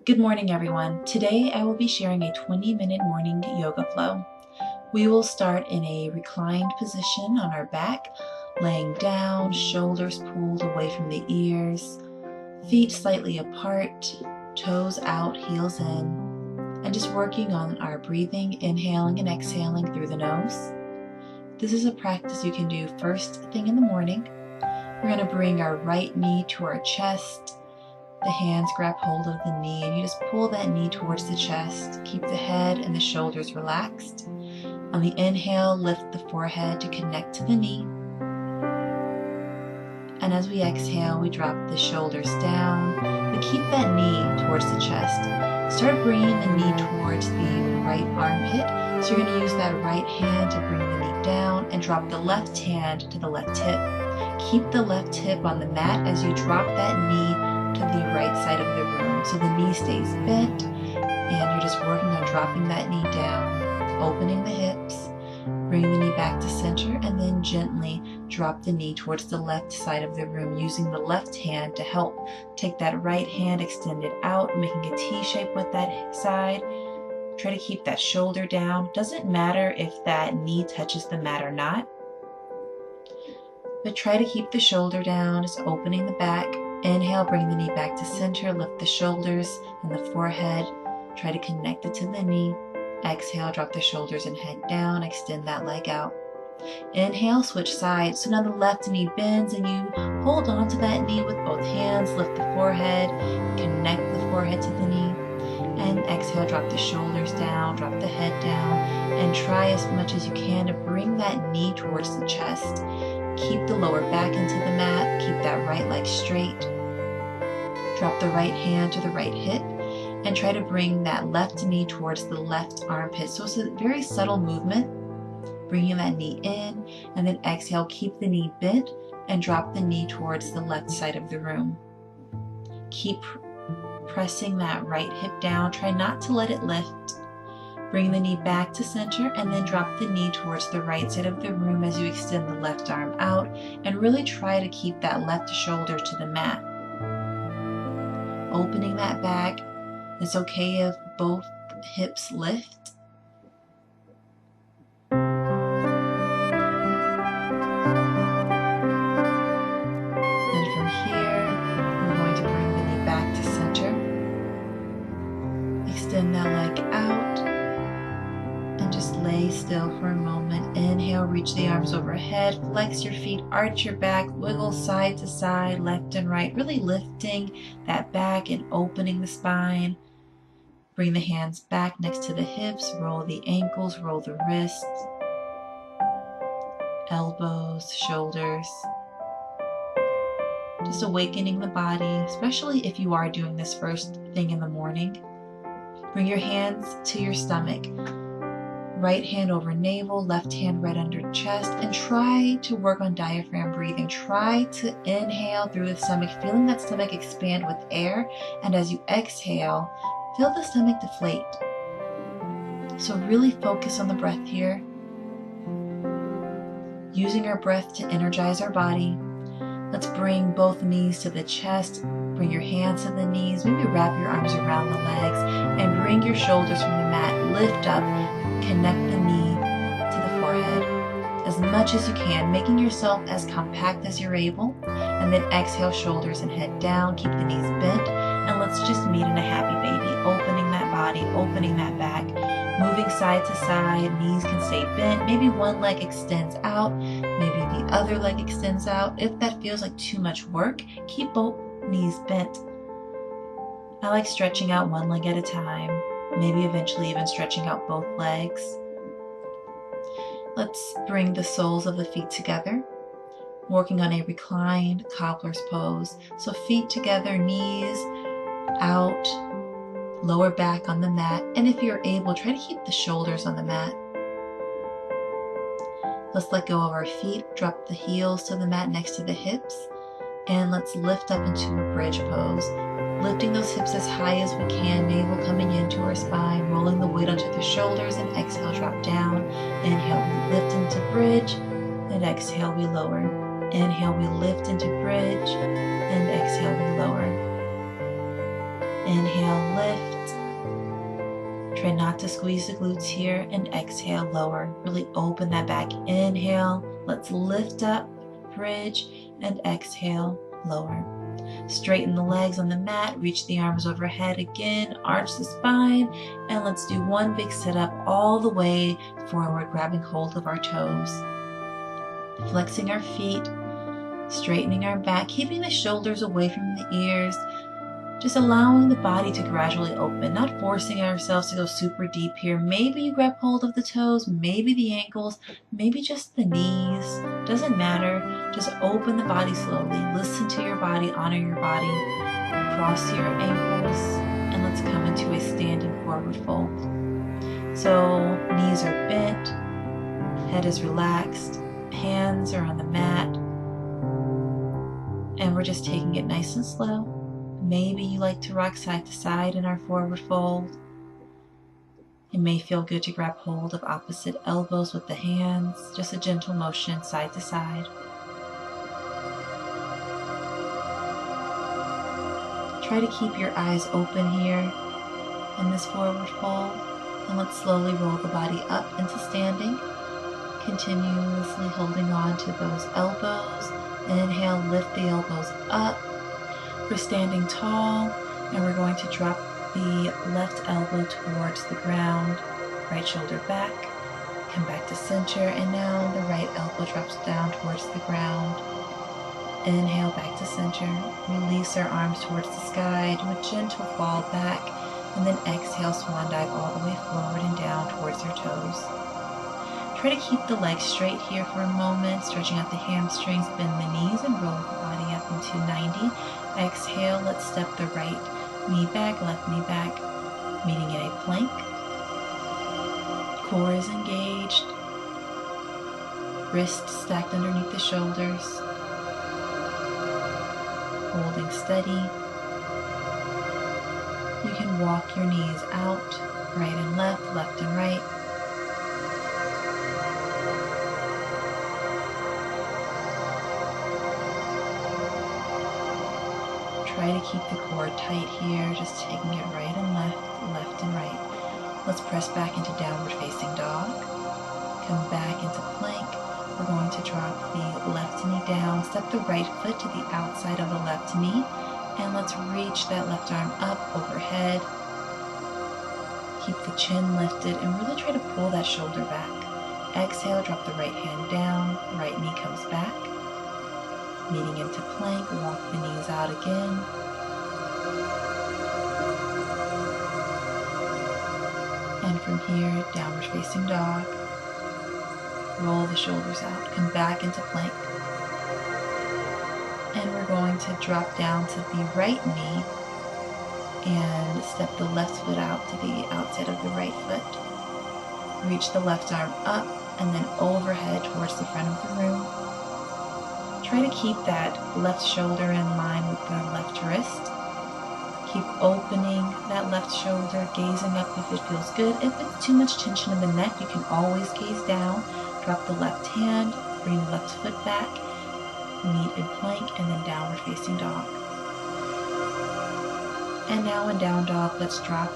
Good morning, everyone. Today I will be sharing a 20-minute morning yoga flow. We will start in a reclined position on our back, laying down, shoulders pulled away from the ears, feet slightly apart, toes out, heels in, and just working on our breathing, inhaling and exhaling through the nose. This is a practice you can do first thing in the morning. We're going to bring our right knee to our chest. The hands grab hold of the knee and you just pull that knee towards the chest. Keep the head and the shoulders relaxed. On the inhale, lift the forehead to connect to the knee. And as we exhale, we drop the shoulders down, but keep that knee towards the chest. Start bringing the knee towards the right armpit. So you're going to use that right hand to bring the knee down and drop the left hand to the left hip. Keep the left hip on the mat as you drop that knee to the right side of the room. So the knee stays bent and you're just working on dropping that knee down, opening the hips, bringing the knee back to center, and then gently drop the knee towards the left side of the room using the left hand to help. Take that right hand extended out, making a T shape with that side. Try to keep that shoulder down. Doesn't matter if that knee touches the mat or not, but try to keep the shoulder down, just opening the back. Inhale, bring the knee back to center, lift the shoulders and the forehead. Try to connect it to the knee. Exhale, drop the shoulders and head down, extend that leg out. Inhale, switch sides. So now the left knee bends and you hold on to that knee with both hands, lift the forehead, connect the forehead to the knee. And exhale, drop the shoulders down, drop the head down, and try as much as you can to bring that knee towards the chest. Keep the lower back into the mat, keep that right leg straight. Drop the right hand to the right hip and try to bring that left knee towards the left armpit. So it's a very subtle movement, bringing that knee in, and then exhale, keep the knee bent and drop the knee towards the left side of the room. Keep pressing that right hip down, try not to let it lift. Bring the knee back to center and then drop the knee towards the right side of the room as you extend the left arm out and really try to keep that left shoulder to the mat. Opening that back. It's okay if both hips lift. And from here, we're going to bring the knee back to center. Extend that leg out. And just lay still for a moment. Inhale, reach the arms overhead, flex your feet, arch your back, wiggle side to side, left and right, really lifting that back and opening the spine. Bring the hands back next to the hips, roll the ankles, roll the wrists, elbows, shoulders. Just awakening the body, especially if you are doing this first thing in the morning. Bring your hands to your stomach. Right hand over navel, left hand right under chest, and try to work on diaphragm breathing. Try to inhale through the stomach, feeling that stomach expand with air, and as you exhale, feel the stomach deflate. So really focus on the breath here, using our breath to energize our body. Let's bring both knees to the chest, bring your hands to the knees, maybe wrap your arms around the legs, and bring your shoulders from the mat, lift up, connect the knee to the forehead as much as you can, making yourself as compact as you're able, and then exhale, shoulders and head down, keep the knees bent, and let's just meet in a happy baby, opening that body, opening that back, moving side to side. Knees can stay bent, maybe one leg extends out, maybe the other leg extends out. If that feels like too much work, keep both knees bent. I like stretching out one leg at a time, maybe eventually even stretching out both legs. Let's bring the soles of the feet together, working on a reclined cobbler's pose. So feet together, knees out, lower back on the mat, and if you're able, try to keep the shoulders on the mat. Let's let go of our feet, drop the heels to the mat next to the hips, and let's lift up into a bridge pose. Lifting those hips as high as we can, navel coming into our spine, rolling the weight onto the shoulders, and exhale, drop down. Inhale, we lift into bridge, and exhale, we lower. Inhale, we lift into bridge, and exhale, we lower. Inhale, lift. Try not to squeeze the glutes here, and exhale, lower. Really open that back. Inhale, let's lift up, bridge, and exhale, lower. Straighten the legs on the mat, reach the arms overhead again, arch the spine, and let's do one big sit up all the way forward, grabbing hold of our toes. Flexing our feet, straightening our back, keeping the shoulders away from the ears, just allowing the body to gradually open, not forcing ourselves to go super deep here. Maybe you grab hold of the toes, maybe the ankles, maybe just the knees. Doesn't matter. Just open the body slowly. Listen to your body, honor your body. Cross your ankles, and let's come into a standing forward fold. So knees are bent, head is relaxed, hands are on the mat, and we're just taking it nice and slow. Maybe you like to rock side to side in our forward fold. It may feel good to grab hold of opposite elbows with the hands, just a gentle motion side to side. Try to keep your eyes open here in this forward fold, and let's slowly roll the body up into standing, continuously holding on to those elbows. Inhale, lift the elbows up. We're standing tall, and we're going to drop the left elbow towards the ground, right shoulder back, come back to center, and now the right elbow drops down towards the ground. Inhale, back to center, release our arms towards the sky, do a gentle fall back, and then exhale, swan dive all the way forward and down towards your toes. Try to keep the legs straight here for a moment, stretching out the hamstrings, bend the knees, and roll the body up into 90. Exhale, let's step the right knee back, left knee back, meeting in a plank. Core is engaged. Wrists stacked underneath the shoulders. Holding steady. You can walk your knees out, right and left and right. Try to keep the core tight here, just taking it right and left and right. Let's press back into downward facing dog. Come back into plank. We're going to drop the left knee down, step the right foot to the outside of the left knee, and let's reach that left arm up overhead. Keep the chin lifted and really try to pull that shoulder back. Exhale, drop the right hand down, right knee comes back. Meeting into plank, walk the knees out again. And from here, downward facing dog. Roll the shoulders out, come back into plank. And we're going to drop down to the right knee and step the left foot out to the outside of the right foot. Reach the left arm up and then overhead towards the front of the room. Try to keep that left shoulder in line with the left wrist. Keep opening that left shoulder, gazing up if it feels good. If it's too much tension in the neck, you can always gaze down. Drop the left hand, bring the left foot back, meet in plank, and then downward facing dog. And now in down dog, let's drop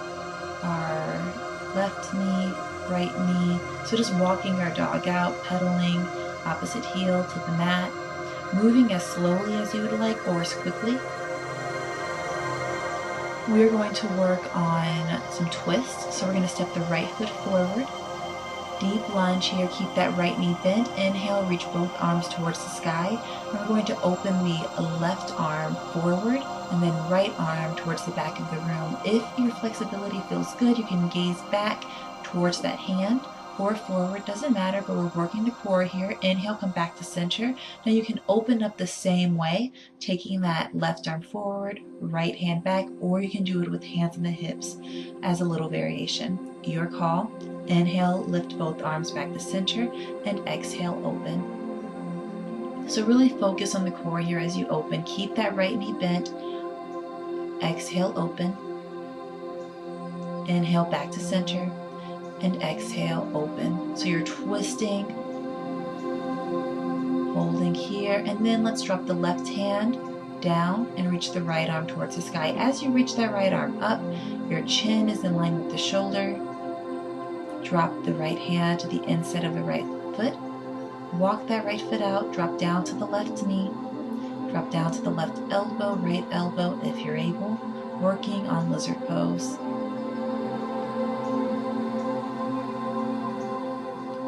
our left knee, right knee. So just walking our dog out, pedaling opposite heel to the mat. Moving as slowly as you would like or as quickly. We're going to work on some twists. So we're going to step the right foot forward. Deep lunge here. Keep that right knee bent. Inhale, reach both arms towards the sky. And we're going to open the left arm forward and then right arm towards the back of the room. If your flexibility feels good, you can gaze back towards that hand or forward, doesn't matter, but we're working the core here. Inhale, come back to center. Now you can open up the same way, taking that left arm forward, right hand back, or you can do it with hands on the hips as a little variation. Your call. Inhale, lift both arms back to center, and exhale, open. So really focus on the core here as you open. Keep that right knee bent. Exhale, open. Inhale, back to center. And exhale, open. So you're twisting, holding here, and then let's drop the left hand down, and reach the right arm towards the sky. As you reach that right arm up, your chin is in line with the shoulder. Drop the right hand to the inside of the right foot. Walk that right foot out, drop down to the left knee, drop down to the left elbow, right elbow if you're able, working on lizard pose.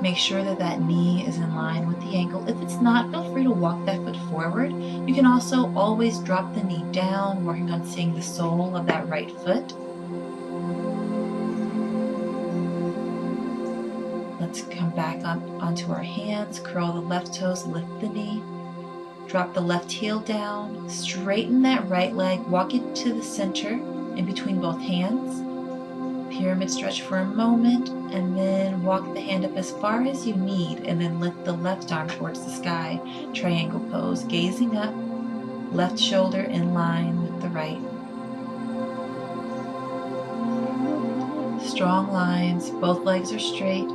Make sure that that knee is in line with the ankle. If it's not, feel free to walk that foot forward. You can also always drop the knee down, working on seeing the sole of that right foot. Let's come back up onto our hands, curl the left toes, lift the knee, drop the left heel down, straighten that right leg, walk it to the center in between both hands. Pyramid stretch for a moment, and then walk the hand up as far as you need, and then lift the left arm towards the sky, triangle pose, gazing up, left shoulder in line with the right. Strong lines, both legs are straight.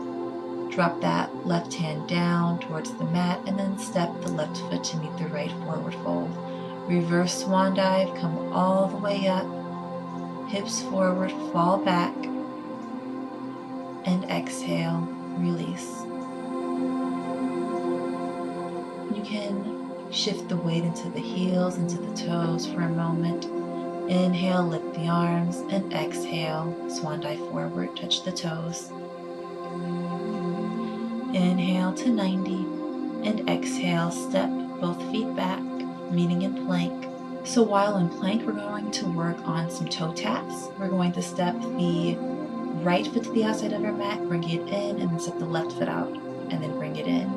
Drop that left hand down towards the mat, and then step the left foot to meet the right forward fold. Reverse swan dive, come all the way up, hips forward, fall back, and exhale, release. You can shift the weight into the heels, into the toes for a moment. Inhale, lift the arms, and exhale, swan dive forward, touch the toes. Inhale to 90, and exhale, step both feet back, meeting in plank. So while in plank, we're going to work on some toe taps. We're going to step the right foot to the outside of our mat, bring it in, and then step the left foot out, and then bring it in.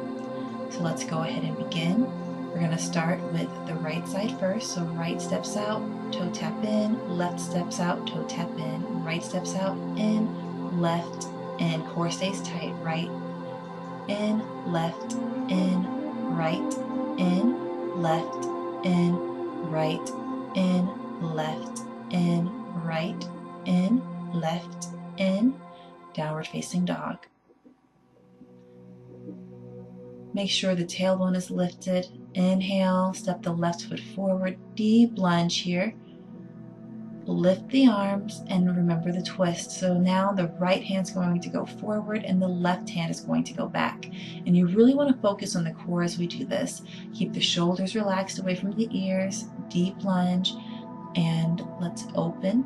So let's go ahead and begin. We're going to start with the right side first. So right steps out, toe tap in, left steps out, toe tap in, right steps out, in, left, in. Core stays tight, right, in, left, in, right, in, left, in, right, in, left, in, right, in, left, in, downward facing dog. Make sure the tailbone is lifted. Inhale, step the left foot forward, deep lunge here. Lift the arms and remember the twist. So now the right hand's going to go forward and the left hand is going to go back. And you really want to focus on the core as we do this. Keep the shoulders relaxed away from the ears, deep lunge, and let's open.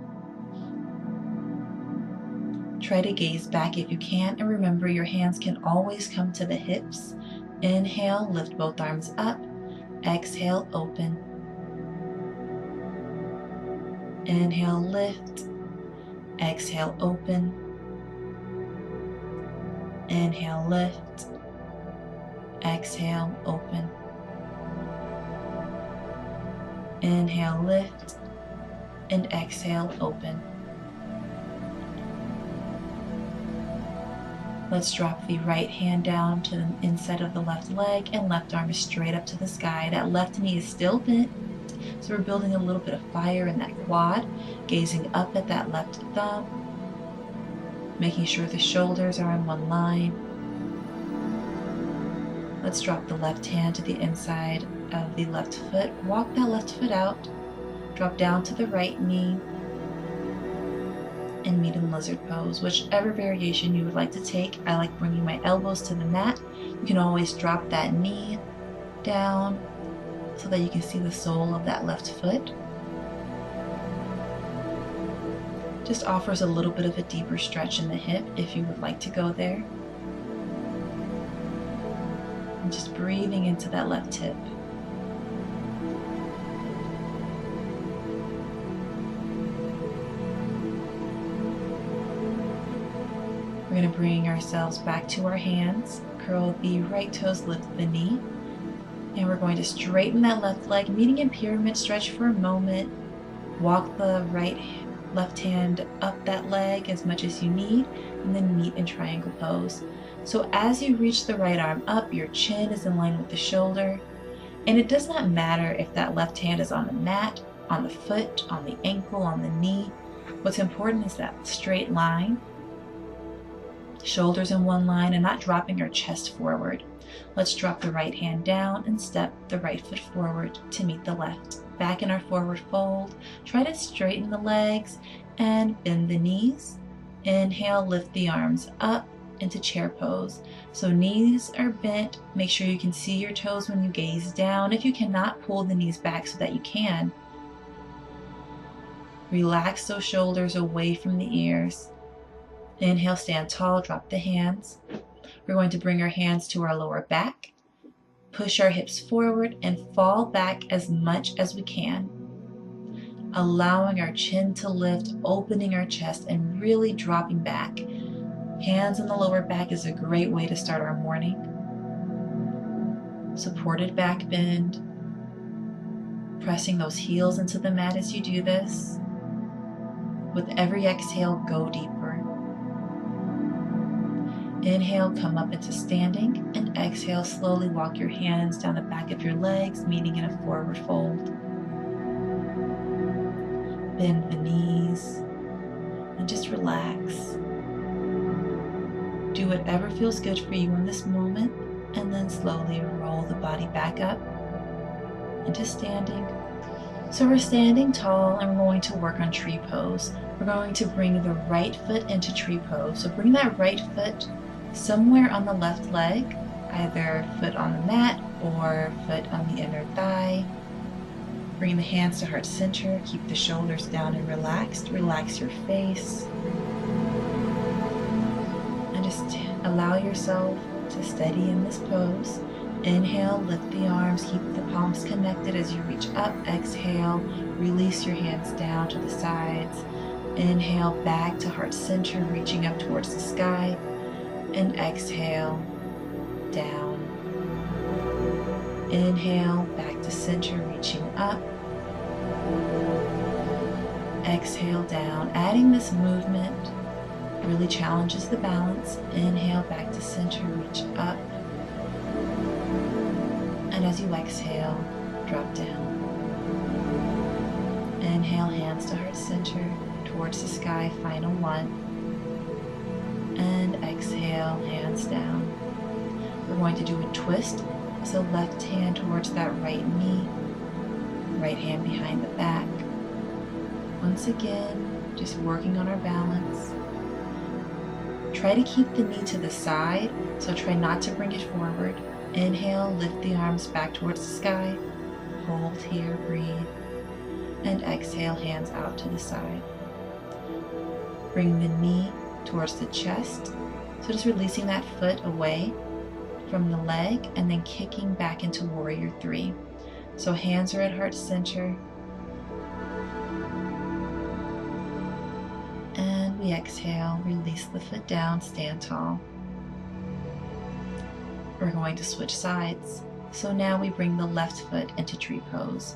Try to gaze back if you can, and remember your hands can always come to the hips. Inhale, lift both arms up. Exhale, open. Inhale, lift. Exhale, open. Inhale, lift. Exhale, open. Inhale, lift. And exhale, open. Let's drop the right hand down to the inside of the left leg, and left arm is straight up to the sky. That left knee is still bent, so we're building a little bit of fire in that quad, gazing up at that left thumb, making sure the shoulders are in one line. Let's drop the left hand to the inside of the left foot, walk that left foot out, drop down to the right knee, and meet in lizard pose, whichever variation you would like to take. I like bringing my elbows to the mat. You can always drop that knee down so that you can see the sole of that left foot. Just offers a little bit of a deeper stretch in the hip if you would like to go there. And just breathing into that left hip. We're going to bring ourselves back to our hands, curl the right toes, lift the knee, and we're going to straighten that left leg, meeting in pyramid stretch for a moment. Walk the left hand up that leg as much as you need, and then meet in triangle pose. So as you reach the right arm up, your chin is in line with the shoulder, and it does not matter if that left hand is on the mat, on the foot, on the ankle, on the knee. What's important is that straight line. Shoulders in one line and not dropping our chest forward. Let's drop the right hand down and step the right foot forward to meet the left. Back in our forward fold, try to straighten the legs and bend the knees. Inhale, lift the arms up into chair pose. So knees are bent. Make sure you can see your toes when you gaze down. If you cannot, pull the knees back so that you can. Relax those shoulders away from the ears. Inhale, stand tall, drop the hands. We're going to bring our hands to our lower back. Push our hips forward and fall back as much as we can. Allowing our chin to lift, opening our chest, and really dropping back. Hands on the lower back is a great way to start our morning. Supported back bend. Pressing those heels into the mat as you do this. With every exhale, go deeper. Inhale, come up into standing, and exhale, slowly walk your hands down the back of your legs, meeting in a forward fold. Bend the knees, and just relax. Do whatever feels good for you in this moment, and then slowly roll the body back up into standing. So we're standing tall, and we're going to work on tree pose. We're going to bring the right foot into tree pose. So bring that right foot somewhere on the left leg, either foot on the mat or foot on the inner thigh. Bring the hands to heart center, keep the shoulders down and relaxed. Relax your face. And just allow yourself to steady in this pose. Inhale, lift the arms, keep the palms connected as you reach up. Exhale, release your hands down to the sides. Inhale, back to heart center, reaching up towards the sky. And exhale, down. Inhale, back to center, reaching up. Exhale, down. Adding this movement really challenges the balance. Inhale, back to center, reach up. And as you exhale, drop down. Inhale, hands to heart center, towards the sky, final one. And exhale, hands down. We're going to do a twist. So left hand towards that right knee, right hand behind the back. Once again, just working on our balance. Try to keep the knee to the side, so try not to bring it forward. Inhale, lift the arms back towards the sky. Hold here, breathe. And exhale, hands out to the side. Bring the knee towards the chest. So just releasing that foot away from the leg and then kicking back into warrior three. So hands are at heart center. And we exhale, release the foot down, stand tall. We're going to switch sides. So now we bring the left foot into tree pose.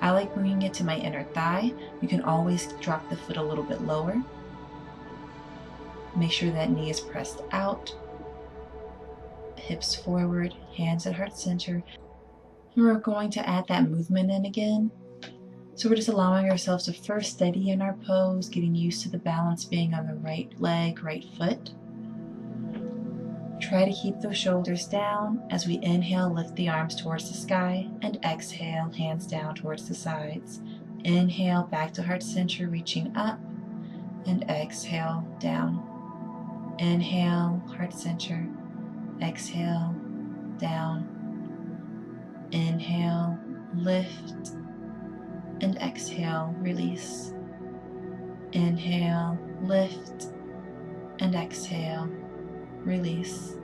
I like bringing it to my inner thigh. You can always drop the foot a little bit lower. Make sure that knee is pressed out. Hips forward, hands at heart center. We're going to add that movement in again. So we're just allowing ourselves to first steady in our pose, getting used to the balance being on the right leg, right foot. Try to keep those shoulders down. As we inhale, lift the arms towards the sky, and exhale, hands down towards the sides. Inhale, back to heart center, reaching up, and exhale, down. Inhale, heart center, exhale, down. Inhale, lift, and exhale, release. Inhale, lift, and exhale, release.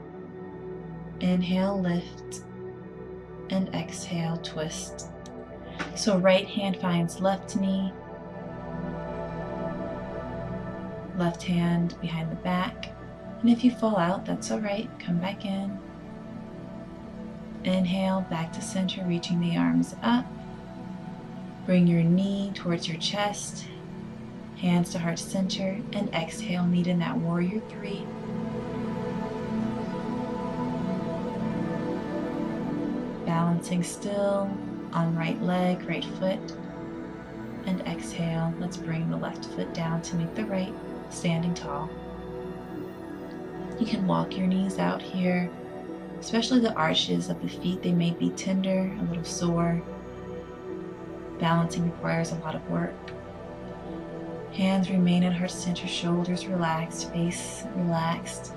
Inhale, lift, and exhale, twist. So right hand finds left knee, left hand behind the back. And if you fall out, that's all right. Come back in. Inhale, back to center, reaching the arms up. Bring your knee towards your chest, hands to heart center, and exhale, meet in that warrior three. Balancing still on right leg, right foot, and exhale. Let's bring the left foot down to meet the right, standing tall. You can walk your knees out here, especially the arches of the feet. They may be tender, a little sore. Balancing requires a lot of work. Hands remain at heart center, shoulders relaxed, face relaxed,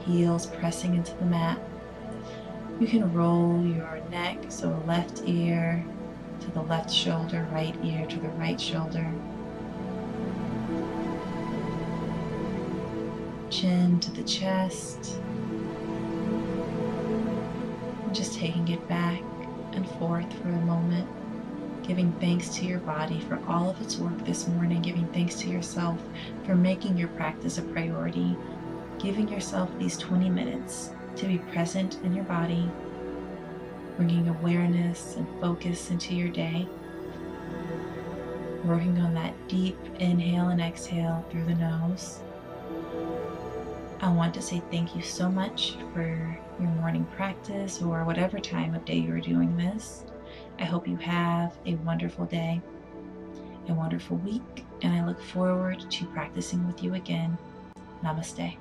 heels pressing into the mat. You can roll your neck, so left ear to the left shoulder, right ear to the right shoulder. Chin to the chest. And just taking it back and forth for a moment. Giving thanks to your body for all of its work this morning. Giving thanks to yourself for making your practice a priority. Giving yourself these 20 minutes to be present in your body. Bringing awareness and focus into your day. Working on that deep inhale and exhale through the nose. I want to say thank you so much for your morning practice or whatever time of day you're doing this. I hope you have a wonderful day, a wonderful week, and I look forward to practicing with you again. Namaste.